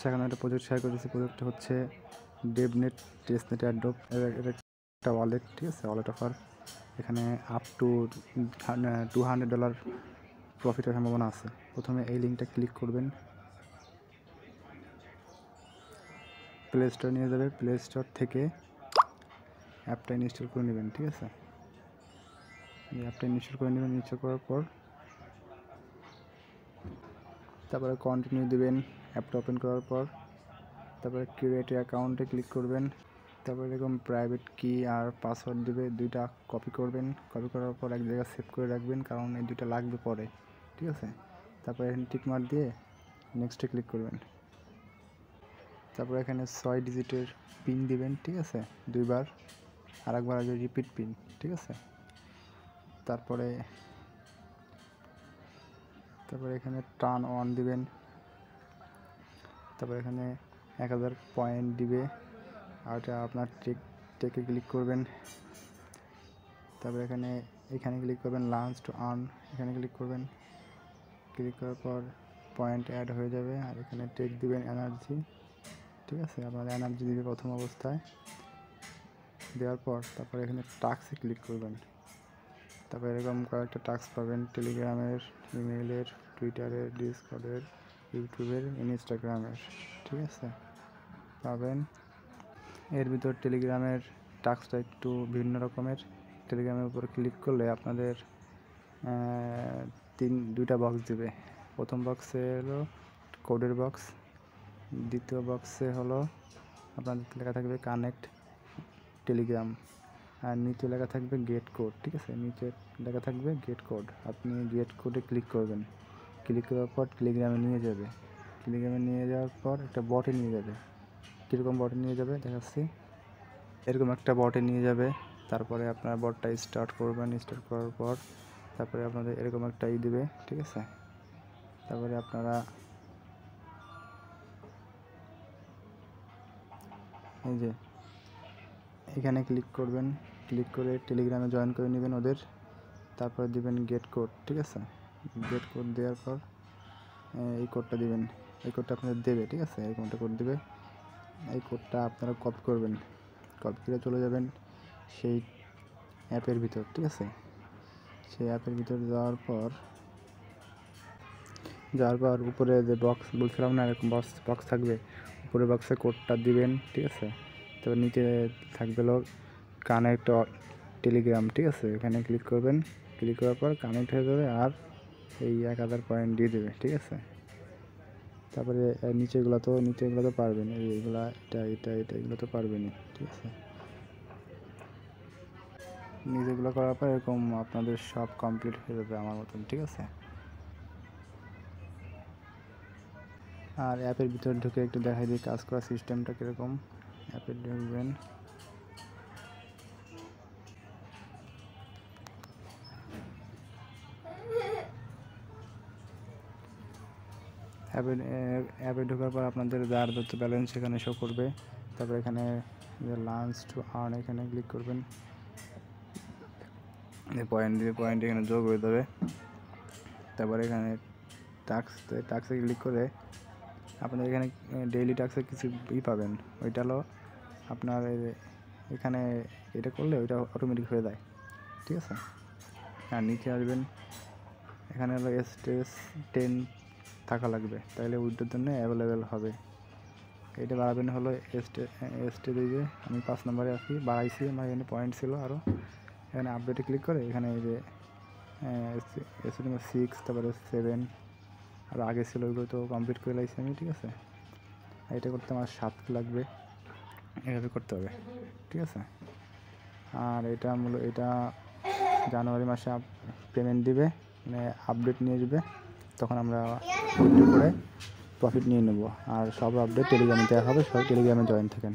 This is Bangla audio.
সেখানে একটা প্রজেক্ট শেয়ার করেছি। প্রজেক্টটা হচ্ছে ডেভনেট টেস্টনেট অ্যাডোব। এটা একটা ওয়ালেট, ঠিক আছে, ওয়ালেট অফার। এখানে আপ টু $200 প্রফিটের সম্ভাবনা আছে। প্রথমে এই লিঙ্কটা ক্লিক করবেন, প্লে স্টোর নিয়ে যাবে। প্লে স্টোর থেকে অ্যাপটা ইনস্টল করে নেবেন, ঠিক আছে। এই অ্যাপটা ইনস্টল করে নেবেন। ইনস্টল করার পর তারপরে কন্টিনিউ দেবেন। অ্যাপটা ওপেন করার পর তারপরে ক্রিয়েট অ্যাকাউন্টে ক্লিক করবেন। তারপরে এরকম প্রাইভেট কি আর পাসওয়ার্ড দেবে, দুইটা কপি করবেন। কপি করার পর এক জায়গায় সেভ করে রাখবেন, কারণ এই দুইটা লাগবে পরে, ঠিক আছে। তারপরে এখানে টিকমার্ক দিয়ে নেক্সটে ক্লিক করবেন। তারপরে এখানে 6 ডিজিটের পিন দিবেন, ঠিক আছে, দুইবার। আর একবার আগে রিপিট পিন, ঠিক আছে। তারপরে এখানে টার্ন অন দিবেন। তারপরে এখানে 1000 পয়েন্ট দিবে, আর এটা আপনার টেকে ক্লিক করবেন। তারপরে এখানে ক্লিক করবেন লাঞ্চ টু আর্ন, এখানে ক্লিক করবেন। ক্লিক করার পর পয়েন্ট অ্যাড হয়ে যাবে। আর এখানে টেক দিবেন এনার্জি, ঠিক আছে। আপনার এনার্জি দিবে প্রথম অবস্থায়। দেওয়ার পর তারপরে এখানে টাস্কে ক্লিক করবেন। তারপরে এরকম কয়েকটা টাস্ক পাবেন, টেলিগ্রামের, ইমেইলের, টুইটারের, ডিসকর্ডের, ইউটিউবের, ইনস্টাগ্রামের, ঠিক আছে, পাবেন। এর ভিতর টেলিগ্রামের টাস্কটা একটু বিভিন্ন রকমের। টেলিগ্রামের উপর ক্লিক করলে আপনাদের দুইটা বক্স দিবে। প্রথম বক্সে হলো কোডের বক্স, দ্বিতীয় বক্সে হলো আপনাদের লেখা থাকবে কানেক্ট টেলিগ্রাম, আর নিচে লেখা থাকবে গেট কোড, ঠিক আছে। নিচে লেখা থাকবে গেট কোড। আপনি গেট কোডে ক্লিক করবেন। ক্লিক করার পর টেলিগ্রামে নিয়ে যাবে। টেলিগ্রামে নিয়ে যাওয়ার পর একটা বটে নিয়ে যাবে। কীরকম বটে নিয়ে যাবে দেখাচ্ছি। এরকম একটা বটে নিয়ে যাবে। তারপরে আপনার বটটা স্টার্ট করবেন। স্টার্ট করার পর তারপরে আপনাদের এরকম একটা দিবে, ঠিক আছে। তারপরে আপনারা এই যে এখানে ক্লিক করবেন। ক্লিক করে টেলিগ্রামে জয়েন করে নেবেন ওদের। তারপরে দিবেন গেট কোড, ঠিক আছে। গেট কোড দেওয়ার পর এই কোডটা দিবেন। এই কোডটা আপনাদের দেবে, ঠিক আছে। এই কোড দেবে। এই কোডটা আপনারা কপি করবেন। কপি করে চলে যাবেন সেই অ্যাপের ভিতর, ঠিক আছে। সেই অ্যাপের ভিতর যাওয়ার পর উপরে যে বক্স বলছিলাম না, এরকম বক্স থাকবে। উপরে বক্সে কোডটা দিবেন, ঠিক আছে। তো নিচে থাকবে কানেক্ট টেলিগ্রাম, ঠিক আছে। এখানে ক্লিক করবেন। ক্লিক করার পর কানেক্ট হয়ে যাবে, আর এই 1000 পয়েন্ট দিয়ে দেবে, ঠিক আছে। তারপরে নিচেগুলো তো পারবেন, এইগুলা এগুলো তো পারবেনই, ঠিক আছে। নিচেগুলো করার পর এরকম আপনাদের সব কমপ্লিট হয়ে যাবে আমার মতন, ঠিক আছে। আর অ্যাপের ভিতর ঢুকে একটু দেখাই দিই কাজ করার সিস্টেমটা কীরকম। অ্যাপে ঢুকবেন। অ্যাপে ঢোকার পর আপনাদের যার যত ব্যালেন্স সেখানে শো করবে। তারপরে এখানে লাঞ্চ টু আর্ন, এখানে ক্লিক করবেন। পয়েন্ট এখানে যোগ হয়ে যাবে। তারপরে এখানে টাস্কে ক্লিক করে আপনাদের এখানে ডেইলি টাস্কে কিছু পাবেন। ওইটা হলো আপনার এখানে এটা করলে ওইটা অটোমেটিক হয়ে যায়, ঠিক আছে। আর নিচে আসবেন, এখানে হলো স্টেজ 10 থাকা লাগবে, তাহলে উইথড্রোর জন্য অ্যাভেলেবেল হবে। এটা বাড়াবেন হলো স্টেজে যে আমি 5 নম্বরে আছি, বাড়াইছি। আমার এখানে পয়েন্ট ছিল আরও। এখানে আপডেটে ক্লিক করে এখানে এই যে 6, তারপরে 7 আর আগে ছিল, ওইগুলো তো কমপ্লিট করে লাইছি আমি, ঠিক আছে। এটা করতে আমার 7 লাগবে, এভাবে করতে হবে, ঠিক আছে। আর এটা জানুয়ারি মাসে পেমেন্ট দিবে, মানে আপডেট নিয়ে যাবে, তখন আমরা উইথড্র করে প্রফিট নিয়ে নেব। আর সব আপডেট টেলিগ্রামে দেওয়া হবে, সব টেলিগ্রামে জয়েন থাকেন।